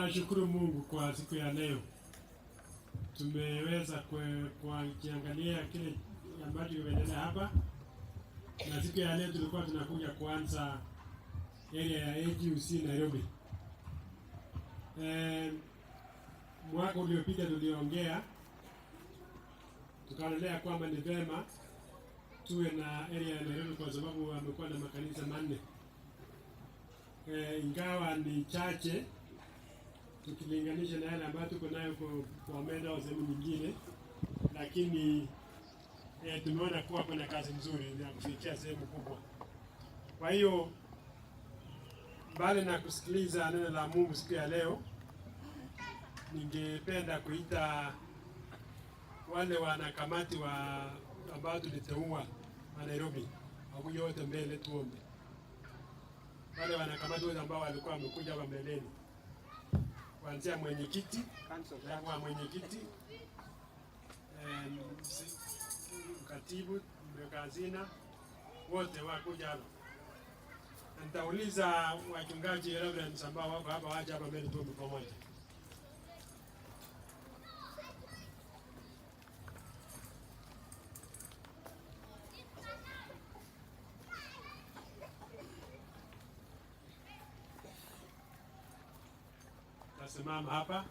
Tunashukuru Mungu kwa siku ya leo. Tumeweza kuangalia kile ambacho kimeendelea hapa. Na siku ya leo tulikuwa tunakuja kuanza area ya AGUC Nairobi. Mwaka uliopita tuliongea tukaonelea kwamba ni vema tuwe na area ya Nairobi kwa sababu amekuwa na makanisa manne. Ingawa ni chache tukilinganisha na yale ambayo tuko nayo kwa Meda au sehemu nyingine, lakini tumeona kuwa kuna kazi nzuri ya kufikia sehemu kubwa. Kwa hiyo mbali na kusikiliza neno la Mungu siku ya leo, ningependa kuita wale wanakamati ambao tuliteua wa Nairobi wakuja wote mbele tuombe. Wale wanakamati wote ambao walikuwa wamekuja hapa mbeleni, kuanzia mwenyekiti, katibu, mweka hazina, wote wakuja hapa. Nitauliza wachungaji Reverend ambao wako hapa waje hapa mbele tuombe pamoja. Tasimama hapa.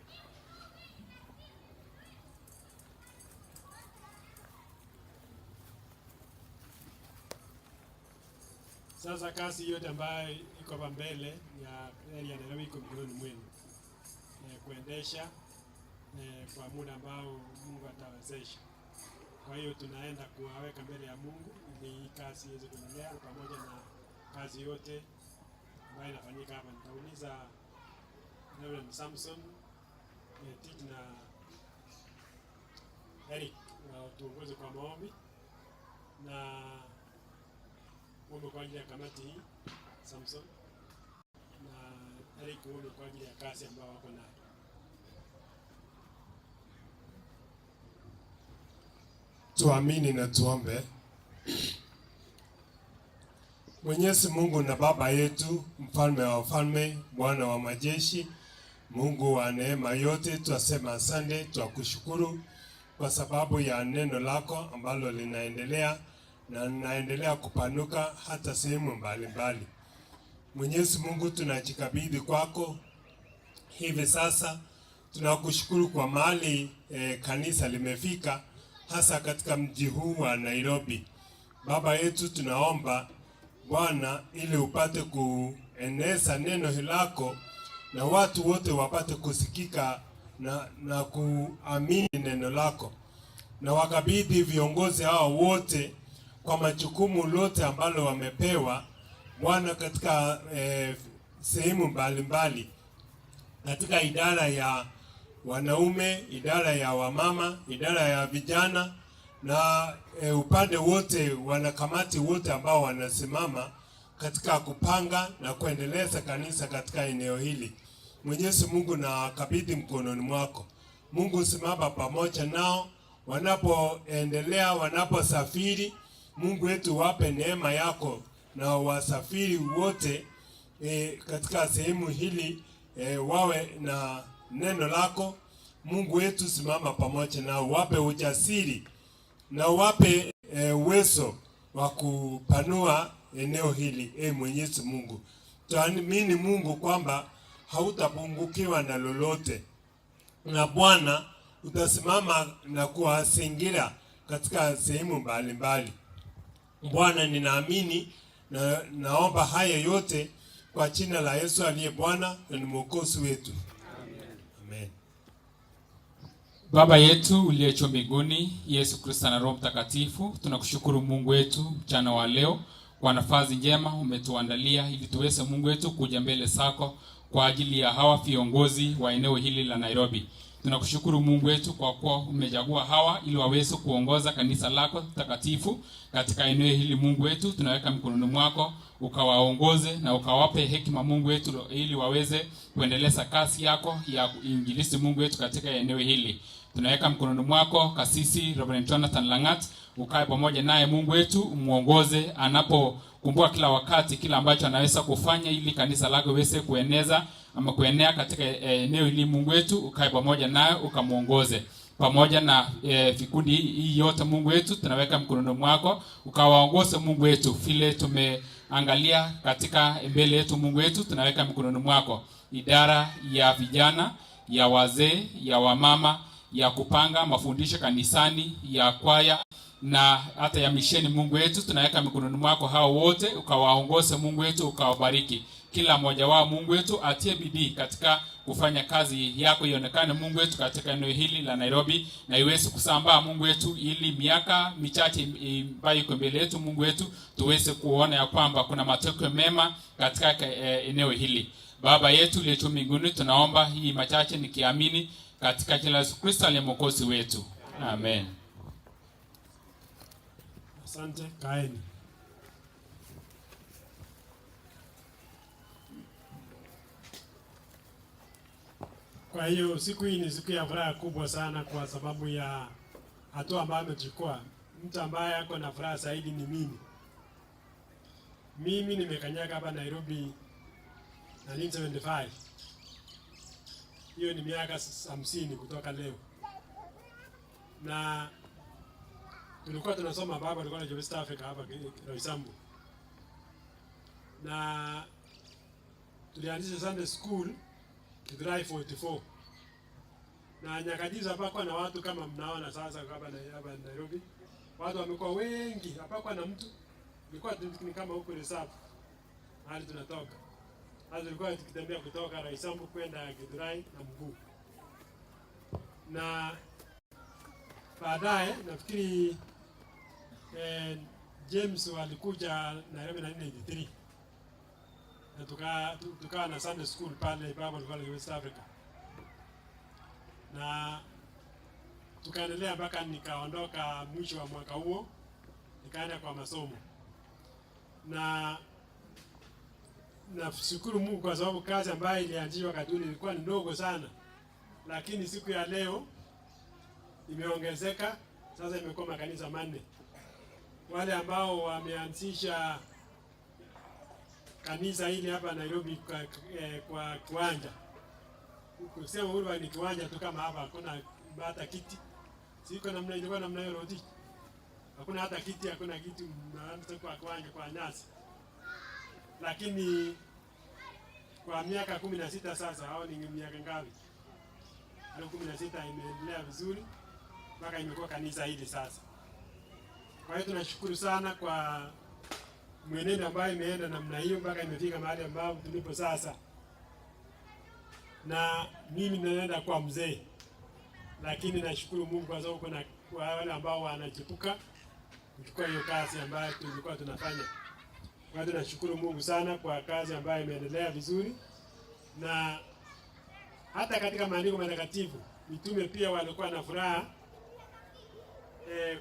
Sasa kazi yote ambayo iko hapa mbele ya area ya Nairobi iko mikononi mwenu. Kuendesha kwa muda ambao Mungu atawezesha. Kwa hiyo tunaenda kuwaweka mbele ya Mungu ili kazi iweze kuendelea pamoja na kazi yote ambayo inafanyika hapa. Nitauliza Reverend Samson, Titi na Eric tuongoze kwa maombi na uombe kwa ajili ya kamati hii. Samson na Eric uombe kwa ajili ya kazi ambayo wako nayo. Tuamini na tuombe. Mwenyezi Mungu na Baba yetu, mfalme wa wafalme, Bwana wa majeshi, Mungu wa neema yote, twasema asante, twakushukuru kwa sababu ya neno lako ambalo linaendelea na linaendelea kupanuka hata sehemu mbalimbali. Mwenyezi Mungu, tunajikabidhi kwako hivi sasa. Tunakushukuru kwa mahali kanisa limefika, hasa katika mji huu wa Nairobi. Baba yetu, tunaomba Bwana ili upate kueneza neno lako na watu wote wapate kusikika na kuamini neno lako. Na wakabidhi viongozi hao wote kwa majukumu lote ambalo wamepewa Bwana katika sehemu mbalimbali, katika idara ya wanaume, idara ya wamama, idara ya vijana na upande wote, wanakamati wote ambao wanasimama katika kupanga na kuendeleza kanisa katika eneo hili. Mwenyezi Mungu, na kabidhi mkononi mwako. Mungu, simama pamoja nao wanapoendelea, wanaposafiri. Mungu wetu, wape neema yako na wasafiri wote katika sehemu hili wawe na neno lako. Mungu wetu, simama pamoja nao, wape ujasiri na wape uwezo wa kupanua eneo hili. Mwenyezi Mungu, tuamini Mungu kwamba hautapungukiwa na lolote, na Bwana utasimama na kuwasingira katika sehemu mbalimbali. Bwana, ninaamini na naomba haya yote kwa jina la Yesu aliye Bwana na ni Mwokozi wetu. Amen. Baba yetu uliye mbinguni, Yesu Kristo na Roho Mtakatifu, tunakushukuru Mungu wetu mchana wa leo kwa nafasi njema umetuandalia ili tuweze Mungu wetu kuja mbele zako kwa ajili ya hawa viongozi wa eneo hili la Nairobi. Tunakushukuru Mungu wetu kwa kuwa umechagua hawa ili waweze kuongoza kanisa lako takatifu katika eneo hili. Mungu wetu, tunaweka mikononi mwako, ukawaongoze na ukawape hekima Mungu wetu ili waweze kuendeleza kazi yako ya injilisti Mungu wetu katika eneo hili. Tunaweka mkononi mwako kasisi Reverend Jonathan Langat, ukae pamoja naye Mungu wetu, umuongoze anapokumbuka kila wakati kila ambacho anaweza kufanya ili kanisa lako liweze kueneza ama kuenea katika eneo hili. Mungu wetu ukae pamoja nayo, ukamuongoze pamoja na vikundi hii yote. Mungu wetu tunaweka mkononi mwako, ukawaongoze Mungu wetu vile tumeangalia katika mbele yetu. Mungu wetu tunaweka mkononi mwako idara ya vijana, ya wazee, ya wamama, ya kupanga mafundisho kanisani, ya kwaya na hata ya misheni. Mungu wetu tunaweka mikononi mwako hao wote, ukawaongoze Mungu wetu, ukawabariki kila mmoja wao. Mungu wetu atie bidii katika kufanya kazi yako, ionekane Mungu wetu katika eneo hili la Nairobi, na iweze kusambaa Mungu wetu, ili miaka michache ambayo iko mbele yetu Mungu wetu tuweze kuona ya kwamba kuna matokeo mema katika eneo hili. Baba yetu uliye juu mbinguni, tunaomba hii machache nikiamini katika jina la Yesu Kristo aliye mwokozi wetu. Amen. Asante, kaeni. Kwa hiyo siku hii ni siku ya furaha kubwa sana, kwa sababu ya hatua ambayo amechukua. Mtu ambaye ako na furaha zaidi ni mimi. Mimi nimekanyaga hapa Nairobi 1975. Hiyo ni miaka 50 kutoka leo. Na tulikuwa tunasoma baba, tulikuwa na West Africa hapa Roysambu. Na tulianzisha Sunday school July 44. Na nyakati hizo hapa na watu kama mnaona sasa hapa Nairobi. Watu wamekuwa wengi, hapa na mtu. Ilikuwa ni kama huko reserve. Hali tunatoka. Hadi tulikuwa tukitembea kutoka Roysambu kwenda Githurai na mguu. Na baadaye nafikiri James walikuja Nairobi 1983. Na tukawa na Sunday school pale Bible College West Africa. Na tukaendelea mpaka nikaondoka mwisho wa mwaka huo, nikaenda kwa masomo. Na nashukuru Mungu kwa sababu kazi ambayo ilianzishwa wakati ule ilikuwa ni ndogo sana. Lakini siku ya leo imeongezeka, sasa imekuwa makanisa 4. Wale ambao wameanzisha kanisa hili hapa Nairobi kwa kiwanja. Kusema huru ni kiwanja tu kama hapa, hakuna hata kiti. Siko namna ilikuwa namna hiyo rodi. Hakuna hata kiti, hakuna kiti, mnaanza kwa kiwanja kwa nyasi. Lakini kwa miaka 16 sasa, hao ni miaka ngapi? Hao 16 imeendelea vizuri mpaka imekuwa kanisa hili sasa. Kwa hiyo tunashukuru sana kwa mwenendo ambayo imeenda namna hiyo mpaka imefika mahali ambapo tulipo sasa. Na mimi naenda kwa mzee, lakini nashukuru Mungu kwa sababu kuna wale ambao wanachipuka kuchukua hiyo kazi ambayo tulikuwa tunafanya. Kwa hiyo tunashukuru Mungu sana kwa kazi ambayo imeendelea vizuri. Na hata katika maandiko matakatifu mitume pia walikuwa na furaha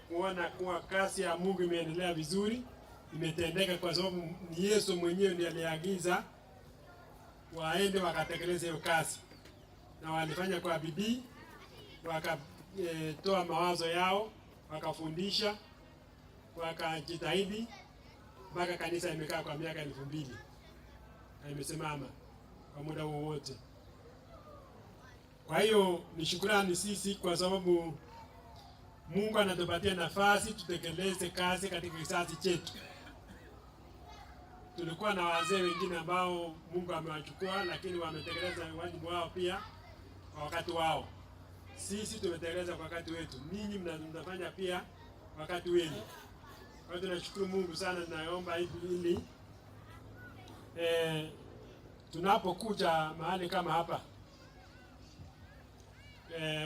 kuona kuwa kazi ya Mungu imeendelea vizuri, imetendeka, kwa sababu ni Yesu mwenyewe ndiye aliagiza waende wakatekeleze hiyo kazi. Na walifanya kwa bidii, wakatoa mawazo yao, wakafundisha, wakajitahidi mpaka kanisa imekaa kwa miaka 2000 na imesimama kwa muda wote. Kwa hiyo ni shukrani sisi kwa sababu Mungu anatupatia nafasi tutekeleze kazi katika kizazi chetu. Tulikuwa na wazee wengine ambao Mungu amewachukua, lakini wametekeleza wajibu wao pia kwa wakati wao. Sisi tumetekeleza kwa wakati wetu. Ninyi mnafanya pia wakati wenu. Kwa hiyo tunashukuru Mungu sana. Naomba hivi ili tunapokuja mahali kama hapa,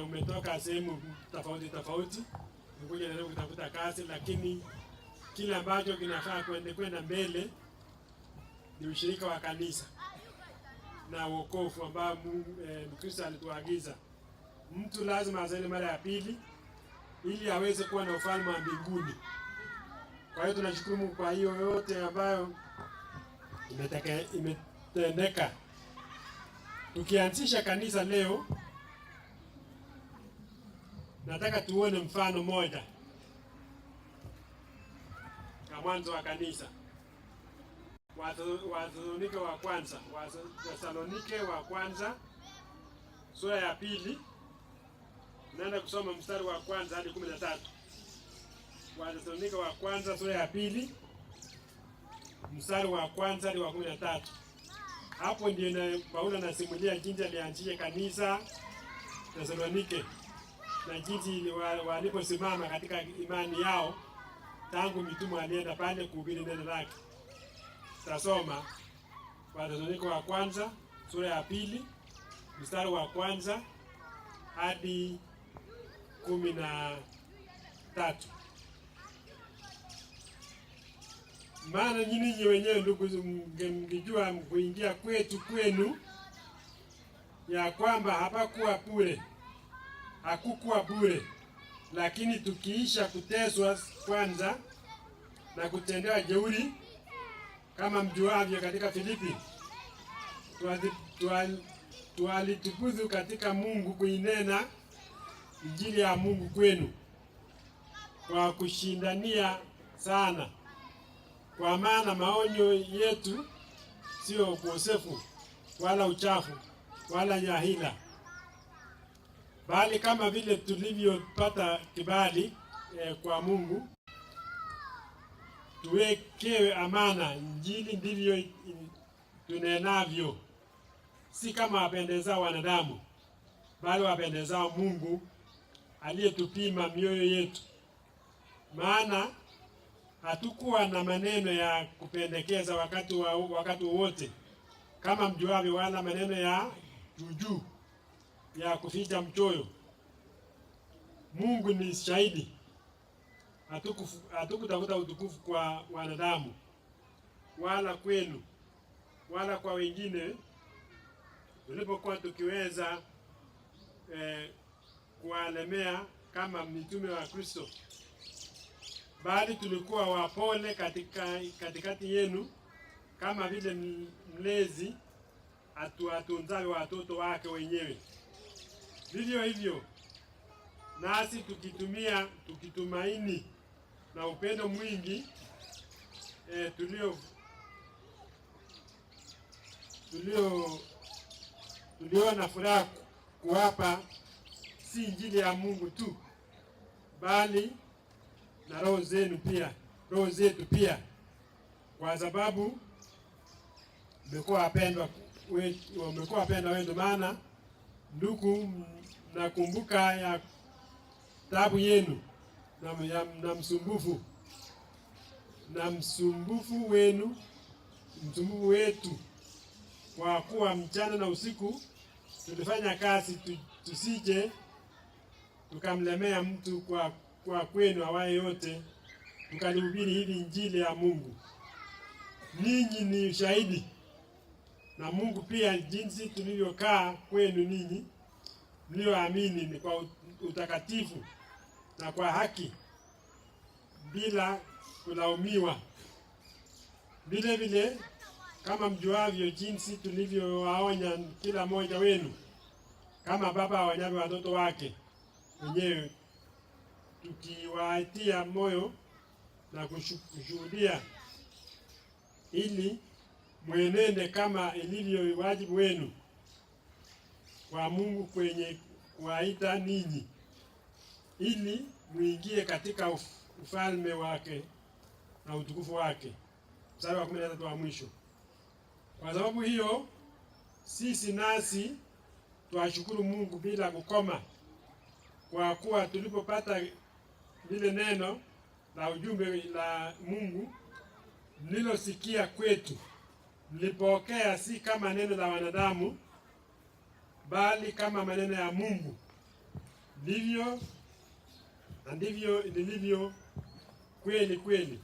umetoka sehemu tofauti tofauti, umekuja leo kutafuta kazi, lakini kile ambacho kinafaa kwenda mbele ni ushirika wa kanisa na wokovu ambao Kristo alituagiza. Mtu lazima azaliwe mara ya pili ili aweze kuwa na ufalme wa mbinguni. Kwa hiyo tunashukuru Mungu kwa hiyo yote ambayo imetendeka. Tukianzisha kanisa leo, nataka tuone mfano moja kama mwanzo wa kanisa. Wathesalonike wa kwanza sura ya pili, naenda kusoma mstari wa kwanza hadi 13. Wathesalonike wa kwanza sura ya pili mstari wa kwanza hadi wa 13. Hapo ndio Paulo anasimulia jinsi alianzisha kanisa Thesalonike na jinsi waliposimama katika imani yao tangu mitume alienda pale kuhubiri neno lake. Tasoma Wathesalonike wa kwanza sura ya pili mstari wa kwanza hadi 13. Maana nyinyi wenyewe ndugu, mngejua kuingia kwetu kwenu ya kwamba hakukuwa bure, lakini tukiisha kuteswa kwanza na kutendewa jeuri kama mjuavyo katika Filipi, tualitukuzu katika Mungu kuinena injili ya Mungu kwenu kwa kushindania sana. Kwa maana maonyo yetu sio ukosefu wala uchafu wala nyahila, bali kama vile tulivyopata kibali kwa Mungu tuwekewe amana injili, ndivyo tunenavyo, si kama wapendezao wanadamu, bali wapendezao Mungu aliyetupima mioyo yetu. Maana hatukuwa na maneno ya kupendekeza wakati wote kama mjuavyo, wala maneno ya juujuu ya kuficha mchoyo. Mungu ni shahidi, hatukutafuta utukufu kwa wanadamu, wala kwenu, wala kwa wengine, tulipokuwa tukiweza kuwalemea kama mitume wa Kristo, bali tulikuwa wapole katikati yenu, kama vile mlezi atunzawe watoto wake wenyewe. Vivyo hivyo nasi tukitumaini na upendo mwingi tulio na furaha kuwapa, si injili ya Mungu tu, bali na roho zetu pia, kwa sababu mmekuwa wapendwa wenu. Maana ndugu, nakumbuka ya taabu yenu na msumbufu wetu, kwa kuwa mchana na usiku tulifanya kazi, tusije tukamlemea mtu kwa kwenu awaye yote, tukalihubiri hili injili ya Mungu. Ninyi ni shahidi, na Mungu pia, jinsi tulivyokaa kwenu ninyi mlioamini ni kwa utakatifu na kwa haki, bila kulaumiwa. Vile vile kama mjuavyo, jinsi tulivyowaonya kila mmoja wenu, kama baba aonyavyo watoto wake wenyewe, tukiwaitia moyo na kushuhudia, ili mwenende kama ilivyo wajibu wenu kwa Mungu kwenye kuwaita ninyi, ili muingie katika ufalme wake na utukufu wake. Mstari wa 13 wa mwisho. Kwa sababu hiyo sisi nasi twashukuru Mungu bila kukoma, kwa kuwa tulipopata lile neno la ujumbe la Mungu mlilosikia kwetu, mlipokea si kama neno la wanadamu, bali kama maneno ya Mungu. Ndivyo lilivyo kweli,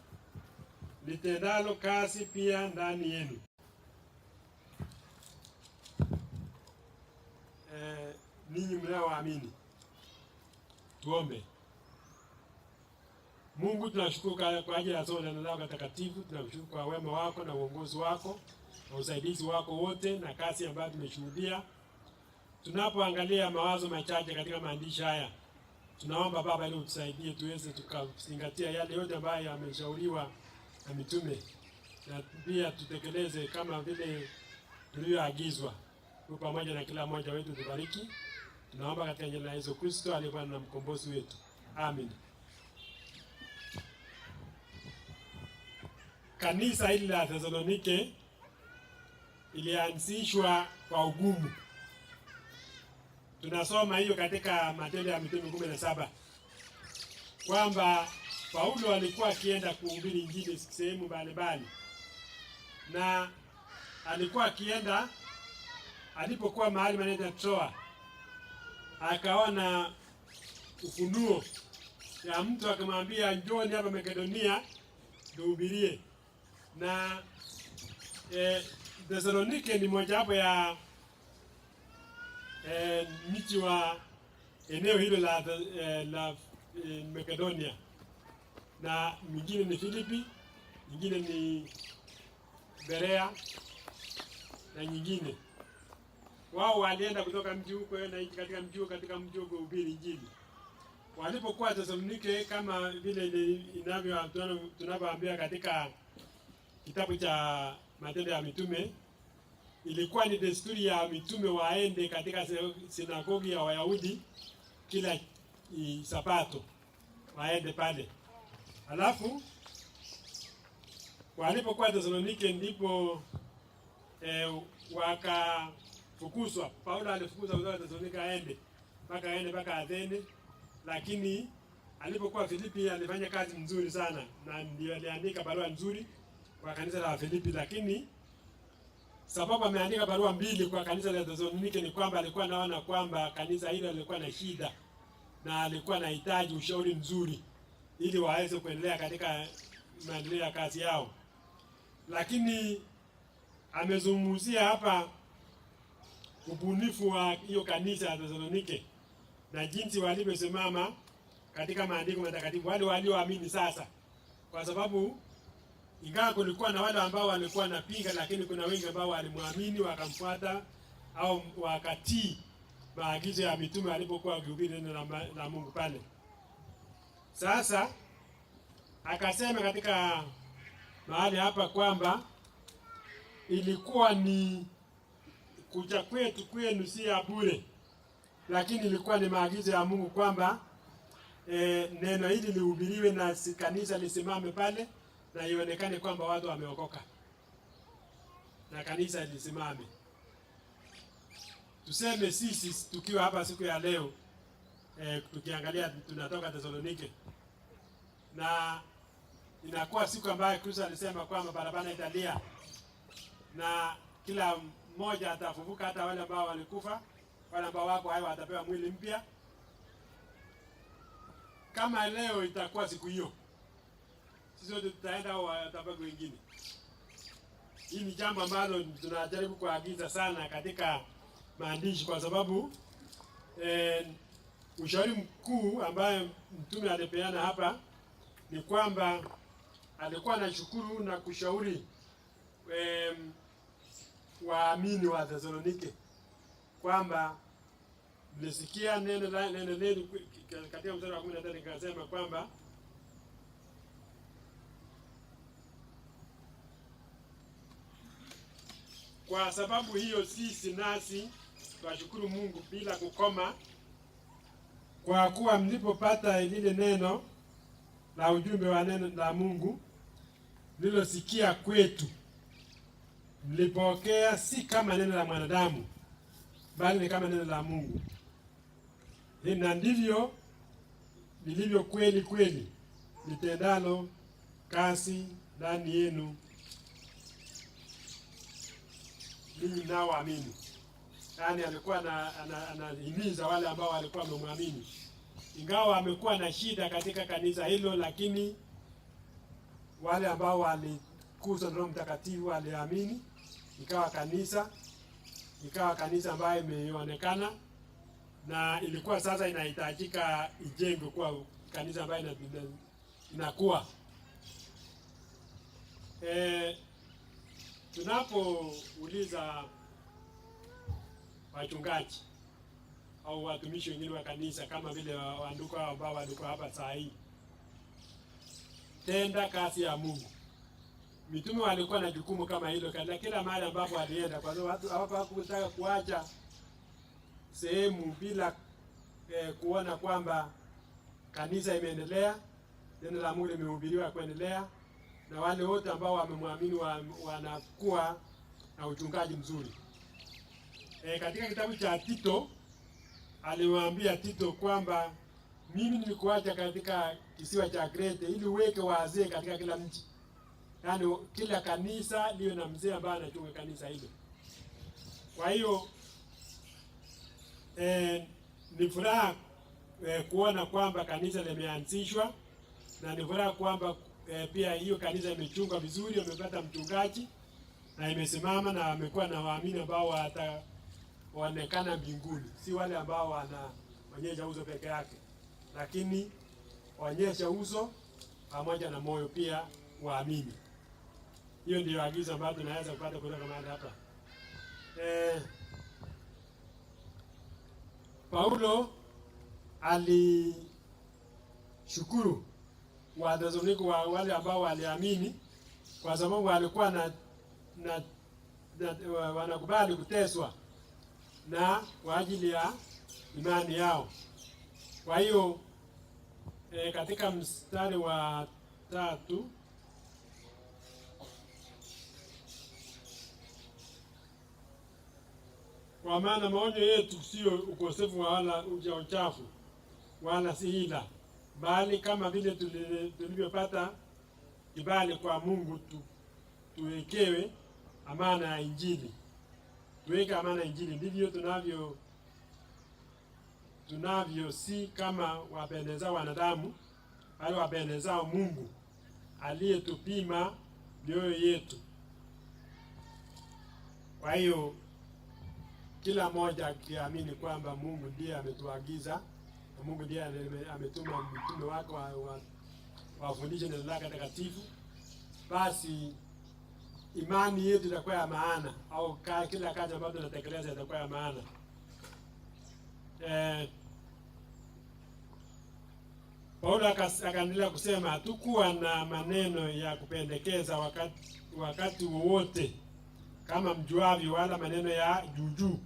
litendalo kazi pia ndani yenu. Ninyi mnaoamini. Tuombe. Mungu, tunashukuru kwa ajili ya somo la leo takatifu. Tunakushukuru kwa wema wako na uongozi wako na usaidizi wako wote na kazi ambayo tumeshuhudia. Tunapoangalia mawazo machache katika maandishi haya, tunaomba Baba, ili utusaidie tuweze tukazingatia yale yote ambayo yameshauriwa na mitume, na pia tutekeleze kama vile tulivyoagizwa. Pamoja na kila mmoja wetu tubariki. Tunaomba katika jina la Yesu Kristo aliyekuwa na mkombozi wetu. Amen. Kanisa hili la Thesalonike ilianzishwa kwa ugumu. Tunasoma hiyo katika Matendo ya Mitume 17 kwamba Paulo alikuwa akienda kuhubiri Injili sehemu mbalimbali, na alikuwa akienda, alipokuwa mahali manaita Troa, akaona ufunuo ya mtu akamwambia, njoni hapa Makedonia tuhubirie. Na Thesalonike ni mojawapo ya mji wa eneo hilo la Makedonia, na mingine ni Filipi, nyingine ni Berea na nyingine. Wao walienda kutoka mji huko na katika mji huko kuhubiri Injili. Walipokuwa Thesalonike, kama vile tunavyoambiwa katika kitabu cha Matendo ya Mitume, ilikuwa ni desturi ya mitume waende katika sinagogi ya Wayahudi kila Sabato, waende pale. Alafu walipokuwa Thesalonike ndipo wakafukuzwa. Paulo alifukuzwa kutoka Thesalonike aende mpaka Athene, lakini alipokuwa Filipi alifanya kazi nzuri sana, na ndio aliandika barua nzuri kwa kanisa la Filipi. Lakini sababu ameandika barua mbili kwa kanisa la Thesalonike ni kwamba alikuwa anaona kwamba kanisa hilo lilikuwa na shida na alikuwa anahitaji ushauri mzuri ili waweze kuendelea katika maendeleo ya kazi yao. Lakini amezungumzia hapa ubunifu wa hiyo kanisa la Thesalonike na jinsi walivyosimama katika maandiko matakatifu, wale walioamini sasa. Kwa sababu ingawa kulikuwa na wale ambao walikuwa wanapinga, lakini kuna wengi ambao walimwamini wakamfuata au wakatii maagizo ya mitume alipokuwa akihubiri neno la Mungu pale. Sasa akasema katika mahali hapa kwamba ilikuwa ni kuja kwetu kwenu si ya bure, lakini ilikuwa ni maagizo ya Mungu kwamba neno hili lihubiriwe na kanisa lisimame pale na ionekane kwamba watu wameokoka na kanisa lisimame. Tuseme sisi tukiwa hapa siku ya leo tukiangalia tunatoka Thesalonike, na inakuwa siku ambayo Kristo alisema kwamba barabara italia na kila mmoja atafufuka, hata wale ambao walikufa, wale ambao wako hai watapewa mwili mpya. Kama leo itakuwa siku hiyo, sisi wote tutaenda au watabaki wengine? Hii ni jambo ambalo tunajaribu kuagiza sana katika maandishi, kwa sababu ushauri mkuu ambaye mtume alipeana hapa ni kwamba alikuwa anashukuru na kushauri waamini wa Thesalonike kwamba mlisikia neno lenu katika mstari wa 13 nikasema kwamba kwa sababu hiyo sisi nasi twashukuru Mungu bila kukoma, kwa kuwa mlipopata lile neno la ujumbe wa neno la Mungu lilosikia kwetu, mlipokea si kama neno la mwanadamu, bali ni kama neno la Mungu. Na ndivyo lilivyo kweli kweli, litendalo kazi ndani yenu ninyi mnaoamini. Yaani alikuwa anahimiza wale ambao walikuwa wamemwamini, ingawa amekuwa na shida katika kanisa hilo, lakini wale ambao walikuzwa na Roho Mtakatifu waliamini, ikawa kanisa ambayo imeonekana, na ilikuwa sasa inahitajika ijengwe kuwa kanisa ambayo inakuwa. Tunapouliza wachungaji au watumishi wengine wa kanisa kama vile waanduko ambao walikuwa hapa saa hii, tenda kazi ya Mungu, mitume walikuwa na jukumu kama hilo katika kila mahali ambapo walienda, kwa sababu watu hawakutaka kuacha sehemu bila kuona kwamba kanisa imeendelea, neno la Mungu limehubiriwa kuendelea, na wale wote ambao wamemwamini wanakuwa na uchungaji mzuri. Katika kitabu cha Tito alimwambia Tito kwamba mimi nilikuacha katika kisiwa cha Krete ili uweke wazee katika kila mji. Yaani kila kanisa liwe na mzee ambaye anachunga kanisa hilo. Kwa hiyo ni furaha kuona kwamba kanisa limeanzishwa, na ni furaha kwamba pia hiyo kanisa imechungwa vizuri, wamepata mchungaji na imesimama, na wamekuwa na waamini ambao wataonekana mbinguni, si wale ambao wanaonyesha uso peke yake, lakini waonyesha uso pamoja na moyo pia waamini. Hiyo ndio agizo ambalo tunaweza kupata kutoka mahali hapa. Paulo alishukuru Wathesalonike wale ambao waliamini, kwa sababu walikuwa wanakubali kuteswa na kwa ajili ya imani yao. Kwa hiyo katika mstari wa 3, kwa maana maonyo yetu sio ukosefu wala uchafu wala si hila, bali kama vile tulivyopata kibali kwa Mungu tuwekewe amana ya Injili. Tuweke amana ya Injili, ndivyo tunavyo si kama wapendezao wanadamu, bali wapendezao Mungu aliyetupima mioyo yetu. Kwa hiyo kila mmoja akiamini kwamba Mungu ndiye ametuagiza, na Mungu ndiye ametuma mtume wake wafundishe neno lake takatifu, basi imani yetu itakuwa ya maana, au kila kazi ambayo tunatekeleza itakuwa ya maana. Paulo akaendelea kusema, hatukuwa na maneno ya kupendekeza wakati wowote kama mjuavyo, wala maneno ya juujuu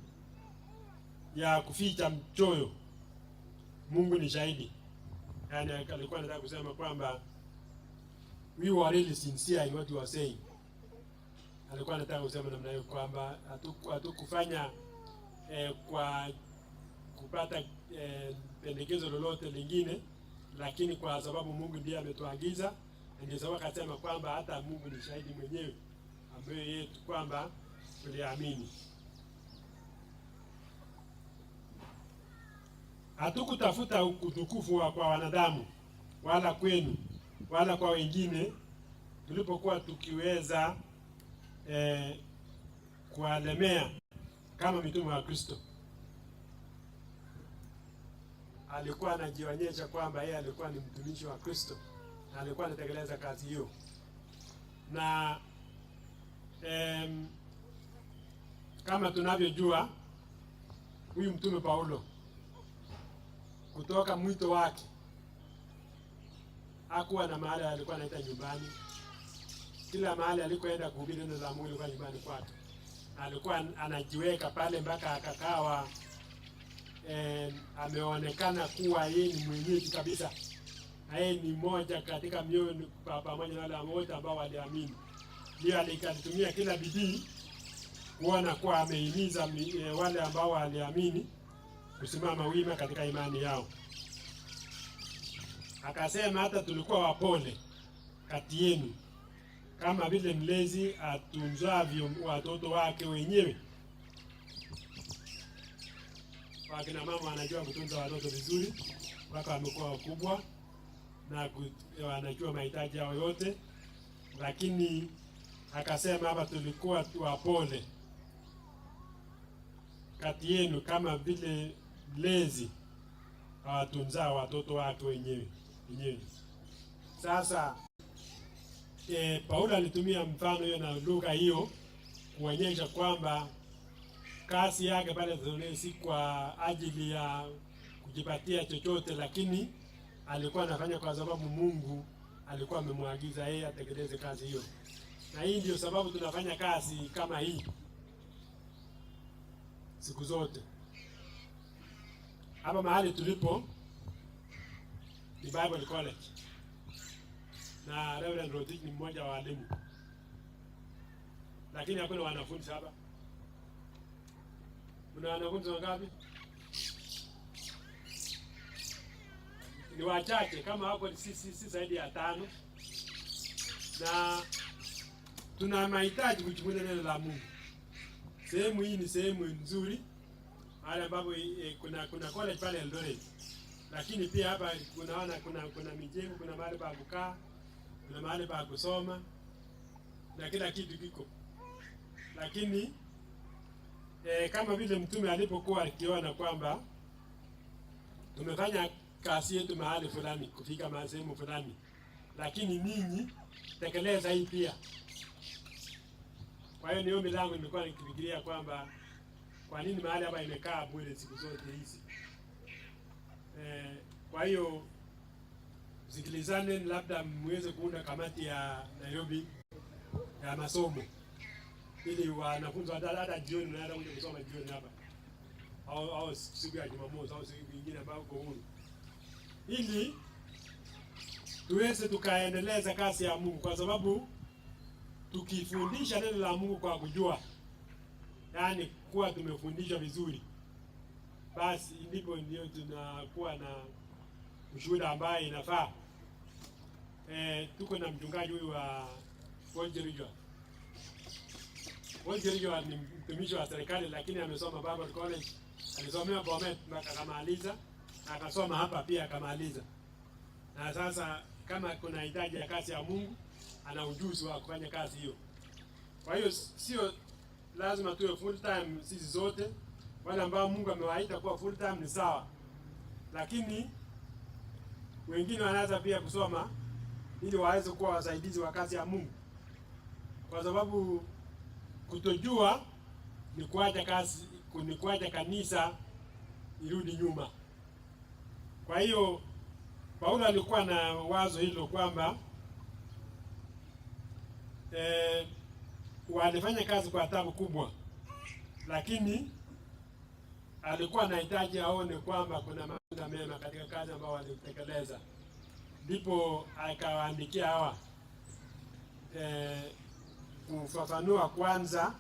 ya kuficha mchoyo. Mungu ni shahidi. Yaani alikuwa anataka kusema kwamba we were really sincere in what we were saying. Alikuwa anataka kusema namna hiyo kwamba hatukufanya kwa kupata pendekezo lolote lingine, lakini kwa sababu Mungu ndiye ametuagiza, ndio sababu akasema kwamba hata Mungu ni shahidi mwenyewe ambaye yetu kwamba tuliamini. Hatukutafuta utukufu kwa wanadamu, wala kwenu, wala kwa wengine, tulipokuwa tukiweza kuwalemea kama mitume wa Kristo. Alikuwa anajionyesha kwamba yeye alikuwa ni mtumishi wa Kristo, na alikuwa anatekeleza kazi hiyo. Na kama tunavyojua, huyu mtume Paulo kutoka mwito wake hakuwa na mahali alikuwa anaita nyumbani. Kila mahali alikoenda kuhubiri neno la Mungu ilikuwa nyumbani kwake. Alikuwa anajiweka pale mpaka akakawa ameonekana kuwa yeye ni mwenyeji kabisa. Yeye ni mmoja katika mioyo pamoja na wale wote ambao waliamini. Ndio alitumia kila bidii kuona kuwa amehimiza wale ambao waliamini kusimama wima katika imani yao. Akasema hata tulikuwa wapole kati yenu, kama vile mlezi atunzavyo watoto wake wenyewe. Wakina mama wanajua kutunza watoto vizuri mpaka wamekuwa wakubwa na wanajua mahitaji yao yote, lakini akasema hapa tulikuwa wapole kati yenu kama vile mlezi awatunzao watoto wake wenyewe. Sasa Paulo alitumia mfano hiyo na lugha hiyo kuonyesha kwamba kazi yake pale Thessalonike si kwa ajili ya kujipatia chochote, lakini alikuwa anafanya kwa sababu Mungu alikuwa amemwagiza yeye atekeleze kazi hiyo. na hii ndio sababu tunafanya kazi kama hii siku zote. Hapa mahali tulipo ni Bible College, na Reverend Rotich ni mmoja wa walimu, lakini hakuna wanafunzi hapa. Kuna wanafunzi wangapi? Ni wachache, kama hapo si zaidi ya 5, na tuna mahitaji kujifunza neno la Mungu. Sehemu hii ni sehemu nzuri, mahali ambapo kuna college pale Eldoret, lakini pia hapa kuna mijengo, kuna mahali pa kukaa, kuna mahali pa kusoma na kila kitu kiko. Lakini kama vile mtume alipokuwa akiona kwamba tumefanya kazi yetu mahali fulani, kufika sehemu fulani, lakini ninyi tekeleza hii pia. Kwa hiyo niombi langu, nimekuwa nikifikiria kwamba kwa nini mahali hapa imekaa bure siku zote hizi. Kwa hiyo sikilizane, labda muweze kuunda kamati ya Nairobi ya masomo, ili wanafunzi hata jioni naenda kuja kusoma jioni hapa, au siku ya Jumamosi au siku nyingine ambayo uko huru, ili tuweze tukaendeleza kazi ya Mungu, kwa sababu tukifundisha neno la Mungu kwa kujua, yaani kuwa tumefundishwa vizuri, basi ndipo ndio tunakuwa na ushuhuda ambaye inafaa. Tuko na mchungaji huyu wa Woljerijwa. Woljerijwa ni mtumishi wa serikali, lakini amesoma Bible College, alisomea Bomet mpaka akamaliza, akasoma hapa pia akamaliza. Na sasa kama kuna hitaji ya kazi ya Mungu, ana ujuzi wa kufanya kazi hiyo. Kwa hiyo sio lazima tuwe full time sisi zote. Wale ambao Mungu amewaita kuwa full time ni sawa, lakini wengine wanaweza pia kusoma ili waweze kuwa wasaidizi wa kazi ya Mungu, kwa sababu kutojua ni kuacha kazi, ni kuacha kanisa irudi nyuma. Kwa hiyo Paulo alikuwa na wazo hilo kwamba walifanya kazi kwa taabu kubwa, lakini alikuwa anahitaji aone kwamba kuna matunda mema katika kazi ambayo walitekeleza. Ndipo akawaandikia hawa kufafanua kwanza,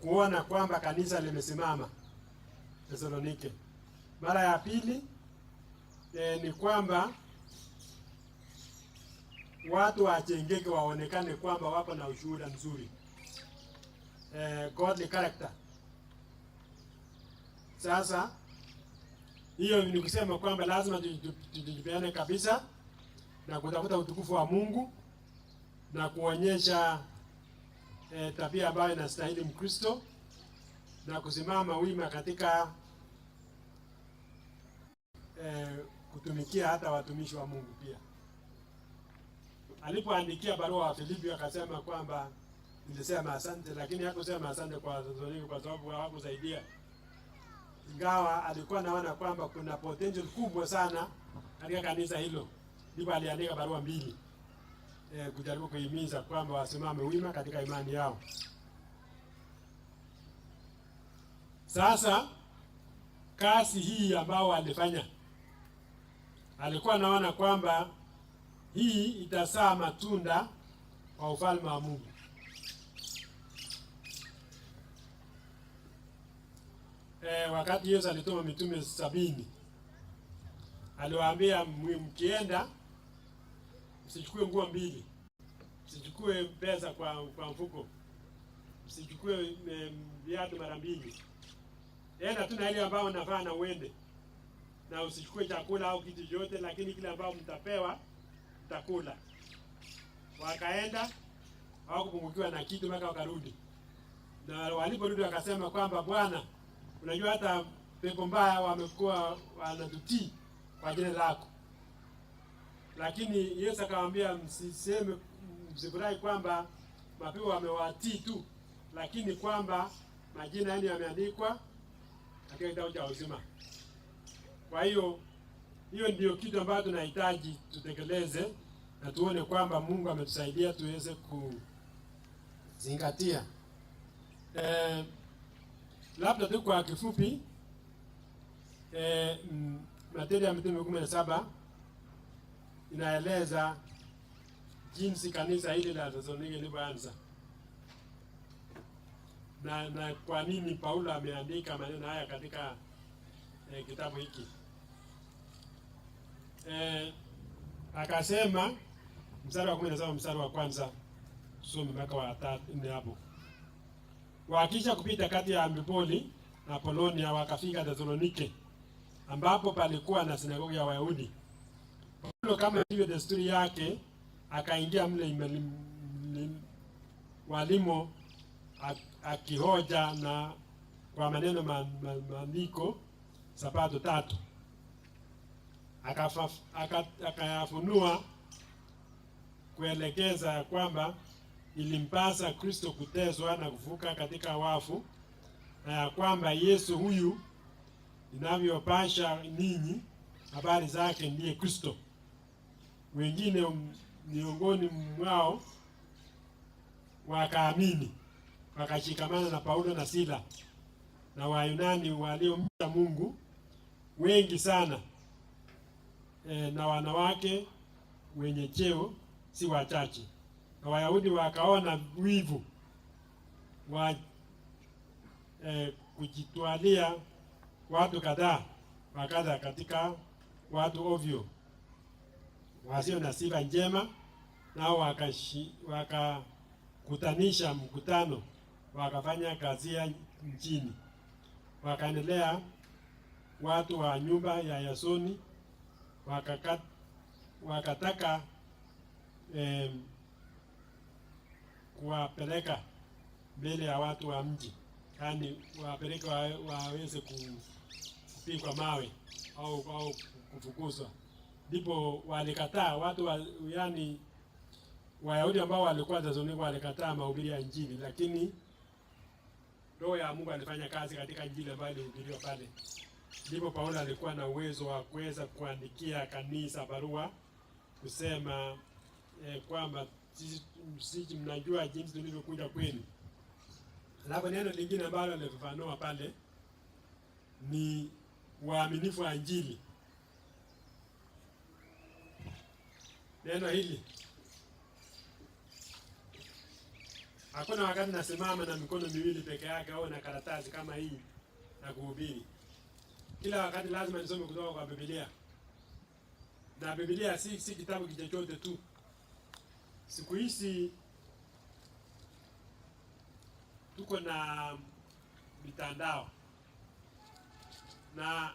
kuona kwamba kanisa limesimama Thessalonike. Mara ya pili ni kwamba watu wajengeke, waonekane kwamba wako na ushuhuda mzuri, godly character. Sasa hiyo ni kusema kwamba lazima tujipeane kabisa na kutafuta utukufu wa Mungu na kuonyesha tabia ambayo inastahili Mkristo na kusimama wima katika kutumikia hata watumishi wa Mungu pia. Alipoandikia barua wa Filipi akasema kwamba nilisema asante, lakini hakusema asante kwa Thessalonike kwa sababu hawakusaidia. Ingawa alikuwa anaona kwamba kuna potential kubwa sana katika kanisa hilo, ndipo aliandika barua 2 kujaribu kuhimiza kwamba wasimame wima katika imani yao. Sasa kazi hii ambao alifanya, alikuwa anaona kwamba hii itazaa matunda kwa ufalme wa Mungu. Wakati Yesu alituma mitume 70, aliwaambia mkienda msichukue nguo 2, msichukue pesa kwa mfuko, msichukue viatu mara 2. Enda tu na ile ambayo unafaa na uende, na usichukue chakula au kitu chochote, lakini kile ambao mtapewa mtakula. Wakaenda hawakupungukiwa na kitu mpaka wakarudi, na waliporudi wakasema kwamba Bwana, unajua hata pepo mbaya wamekuwa wanatutii kwa jina lako. Lakini Yesu akamwambia, msifurahi kwamba mapepo wamewatii tu, lakini kwamba majina yenu yameandikwa katika kitabu cha uzima. Kwa hiyo ndio kitu ambacho tunahitaji tutekeleze na tuone kwamba Mungu ametusaidia tuweze kuzingatia. Labda tu kwa kifupi, Matendo ya Mitume 17 inaeleza jinsi kanisa hili la Thessalonike lilivyoanza na kwa nini Paulo ameandika maneno haya katika kitabu hiki. Akasema mstari wa 17 mstari wa kwanza, tusome mpaka wa 4 hapo. Wakisha kupita kati ya Amfipoli na Apolonia, wakafika Thessalonike, ambapo palikuwa na sinagogi ya Wayahudi. Paulo, kama ilivyo desturi yake, akaingia mle walimo, akihoja na kwa maneno maandiko Sabato 3. Akayafunua kuelekeza kwamba ilimpasa Kristo kuteswa na kufuka katika wafu, na ya kwamba Yesu huyu inavyopasha ninyi habari zake ndiye Kristo. Wengine miongoni mwao wakaamini, wakashikamana na Paulo na Sila, na Wayunani waliomcha Mungu wengi sana, na wanawake wenye cheo si wachache. Na Wayahudi wakaona wivu wa kujitwalia watu kadhaa wakadha katika watu ovyo wasio na sifa njema, nao wakakutanisha mkutano, wakafanya ghasia nchini. Wakaendelea watu wa nyumba ya Yasoni, wakataka kuwapeleka mbele ya watu wa mji, yaani wapeleke waweze kupigwa mawe au kufukuzwa. Ndipo walikataa watu yaani Wayahudi ambao walikuwa Thessalonike walikataa mahubiri ya Injili, lakini Roho ya Mungu alifanya kazi katika Injili ambayo ilihubiriwa pale. Ndipo Paulo alikuwa na uwezo wa kuweza kuandikia kanisa barua kusema kwamba sisi mnajua jinsi tulivyokuja kwenu. Alafu neno lingine ambalo alifafanua pale ni uaminifu wa Injili. Neno hili, hakuna wakati nasimama na mikono miwili peke yake au na karatasi kama hii na kuhubiri. Kila wakati lazima nisome kutoka kwa Biblia. Na Biblia si kitabu chochote tu. Siku hizi tuko na mitandao, na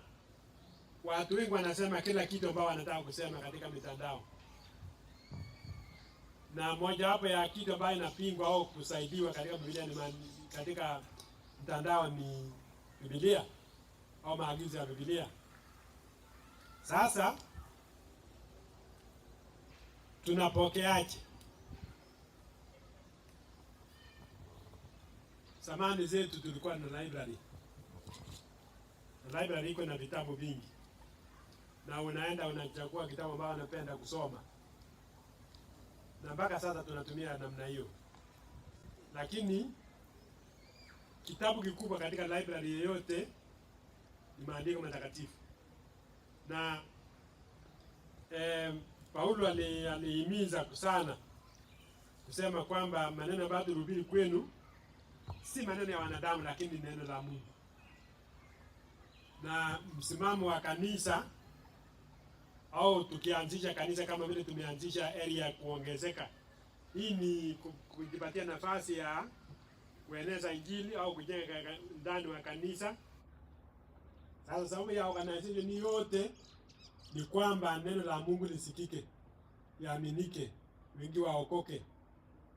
watu wengi wanasema kila kitu ambao wanataka kusema katika mitandao, na mojawapo ya kitu ambayo inapingwa au kusaidiwa katika Biblia katika mtandao ni Biblia au maagizo ya Biblia. Sasa tunapokeaje? Zamani zetu tulikuwa na library. Na library iko na vitabu vingi, na unaenda unachagua kitabu ambao unapenda kusoma, na mpaka sasa tunatumia namna hiyo. Lakini kitabu kikubwa katika library yoyote ni maandiko matakatifu. Na Paulo alihimiza sana kusema kwamba maneno ambayo tulihubiri kwenu si maneno ya wanadamu, lakini neno la Mungu. Na msimamo wa kanisa, au tukianzisha kanisa kama vile tumeanzisha area ya kuongezeka, hii ni kujipatia nafasi ya kueneza Injili au kujenga ndani wa kanisa. Sasa sababu ya organization ni yote ni kwamba neno la Mungu lisikike, liaminike, wengi waokoke,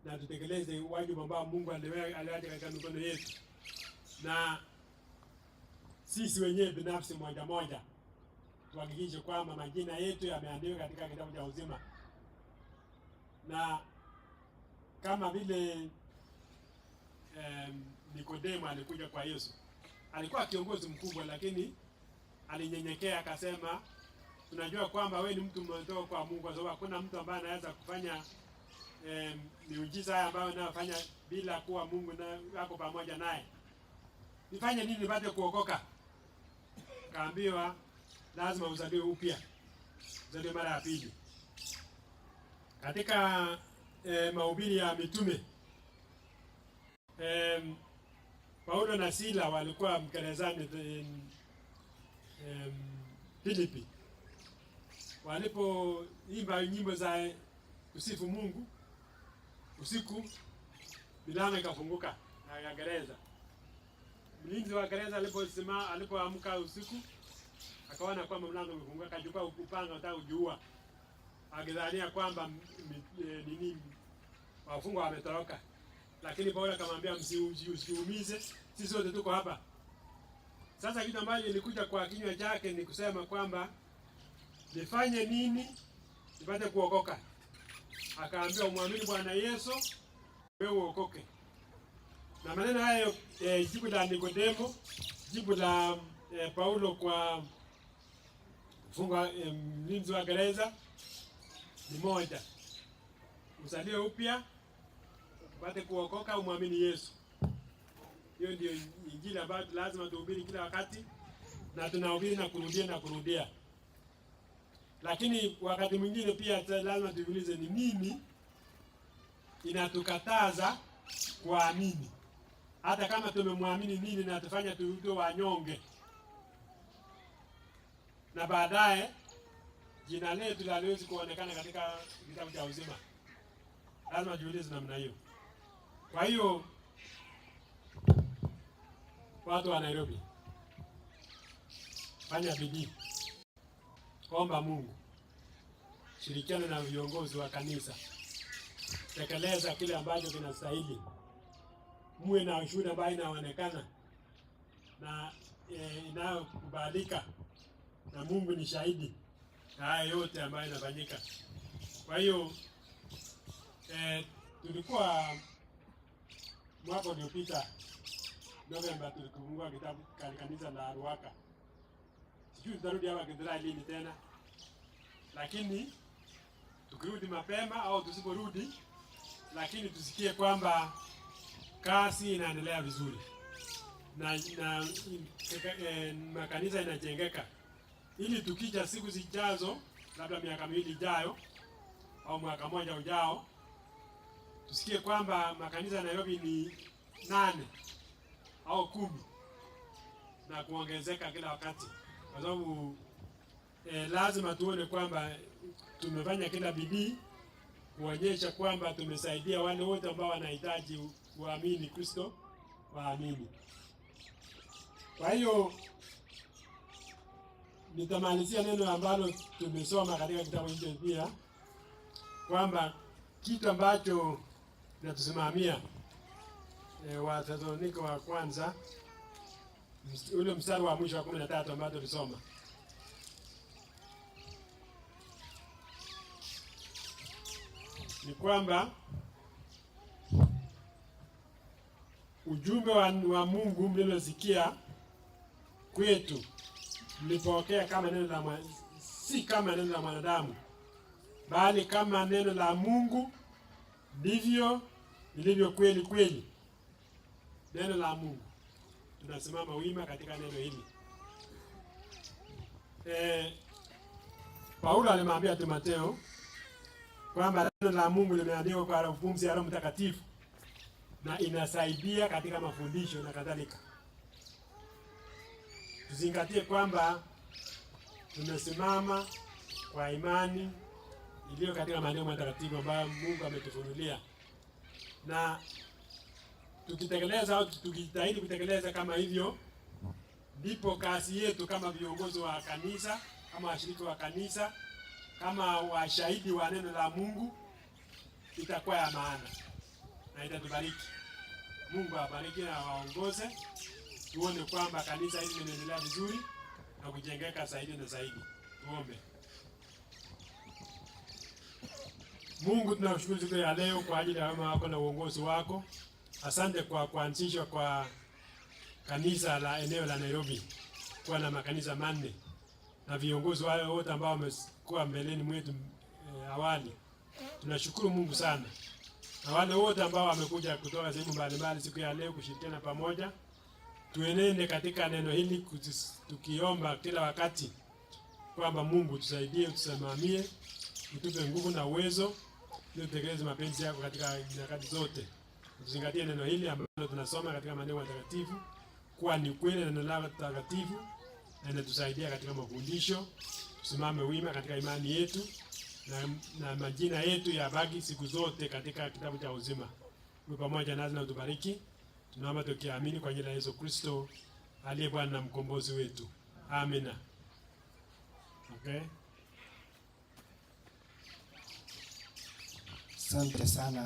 na tutekeleze wajibu ambao Mungu aliweka katika mikono yetu. Na sisi wenyewe binafsi moja moja tuhakikishe kwamba majina yetu yameandikwa katika kitabu cha uzima. Na kama vile Nikodemo alikuja kwa Yesu, alikuwa kiongozi mkubwa, lakini alinyenyekea akasema tunajua kwamba wewe ni mtu umetoka kwa Mungu, kwa sababu hakuna mtu ambaye anaweza kufanya miujiza haya ambayo anayofanya bila kuwa Mungu na yako pamoja naye. Nifanye nini nipate kuokoka? Kaambiwa lazima uzaliwe upya, uzaliwe mara ya pili. Katika mahubiri ya mitume, Paulo na Sila walikuwa gerezani Filipi. Walipoimba nyimbo za kusifu Mungu usiku, milango ikafunguka ya gereza. Mlinzi wa gereza alipoamka usiku akaona kwamba mlango umefunguka, akachukua upanga ataka kujiua, akidhania kwamba wafungwa wametoroka. Lakini Paulo akamwambia msiumize, sisi sote tuko hapa. Sasa kitu ambacho ilikuja kwa kinywa chake ni kusema kwamba nifanye nini nipate kuokoka? Akaambia umwamini Bwana Yesu wewe uokoke. Na maneno hayo jibu la Nikodemo, jibu la Paulo kwa mfungwa mlinzi wa gereza ni moja. Uzaliwe upya, upate kuokoka, umwamini Yesu. Hiyo ndio injili ambayo lazima tuhubiri kila wakati, na tunahubiri na kurudia. Lakini wakati mwingine pia lazima tujiulize ni nini inatukataza kuamini. Hata kama tumemwamini, nini na tufanya tuwe wanyonge, na baadaye jina letu haliwezi kuonekana katika kitabu cha uzima. Lazima tujiulize namna hiyo. Kwa hiyo watu wa Nairobi, fanya bidii, omba Mungu, shirikiana na viongozi wa kanisa, tekeleza kile ambacho kinastahili, muwe na ushuhuda ambayo inaonekana na inayokubalika, na Mungu ni shahidi na haya yote ambayo inafanyika. Kwa hiyo tulikuwa mwaka uliopita Novemba tulikufungua kitabu kanisa la Ruaka. Sijui tutarudi hapa Githurai lini tena, lakini tukirudi mapema au tusiporudi, lakini tusikie kwamba kazi inaendelea vizuri na makanisa inajengeka, ili tukija siku zijazo, labda miaka miwili ijayo au mwaka mmoja ujao, tusikie kwamba makanisa ya Nairobi ni 8 au 10 na kuongezeka kila wakati, kwa sababu lazima tuone kwamba tumefanya kila bidii kuonyesha kwamba tumesaidia wale wote ambao wanahitaji kuamini Kristo waamini. Kwa hiyo nitamalizia neno ambalo tumesoma katika kitabu hicho pia, kwamba kitu ambacho natusimamia Wathesalonike wa kwanza ule mstari wa mwisho wa 13 ambao tulisoma, ni kwamba ujumbe wa Mungu mlilosikia kwetu mlipokea kama neno la si kama neno la mwanadamu, bali kama neno la Mungu, ndivyo lilivyo kweli kweli. Neno la Mungu, tunasimama wima katika neno hili. Paulo alimwambia Timotheo kwamba neno la Mungu limeandikwa kwa pumzi ya Roho Mtakatifu na inasaidia katika mafundisho na kadhalika. Tuzingatie kwamba tumesimama kwa imani iliyo katika maandiko matakatifu ambayo Mungu ametufunulia, na tukitekeleza au tukijitahidi kutekeleza kama hivyo, ndipo kazi yetu kama viongozi wa kanisa, kama washiriki wa kanisa, kama washahidi wa neno la Mungu itakuwa ya maana na itatubariki. Mungu awabariki na waongoze, tuone kwamba kanisa hili linaendelea vizuri na kujengeka zaidi na zaidi. Tuombe. Mungu, tunakushukuru siku ya leo kwa ajili ya wema wako na uongozi wako. Asante kwa kuanzishwa kwa kanisa la eneo la Nairobi, kwa na makanisa 4. na viongozi wale wote ambao wamekuwa mbeleni mwetu awali. Tunashukuru Mungu sana. Na wale wote ambao wamekuja kutoka sehemu mbalimbali siku ya leo kushirikiana pamoja. Tuenende katika neno hili tukiomba kila wakati kwamba Mungu tusaidie, tusimamie, utupe nguvu na uwezo ili tutekeleze mapenzi yako katika nyakati zote. Tuzingatie neno hili ambalo tunasoma katika maandiko matakatifu kuwa ni kweli, neno lako takatifu, na tusaidia katika mafundisho. Tusimame wima katika imani yetu na majina yetu yabaki siku zote katika kitabu cha uzima. Uwe pamoja nasi na utubariki. Tunaomba tukiamini kwa jina la Yesu Kristo aliye Bwana na mkombozi wetu. Amina. Okay. Asante sana.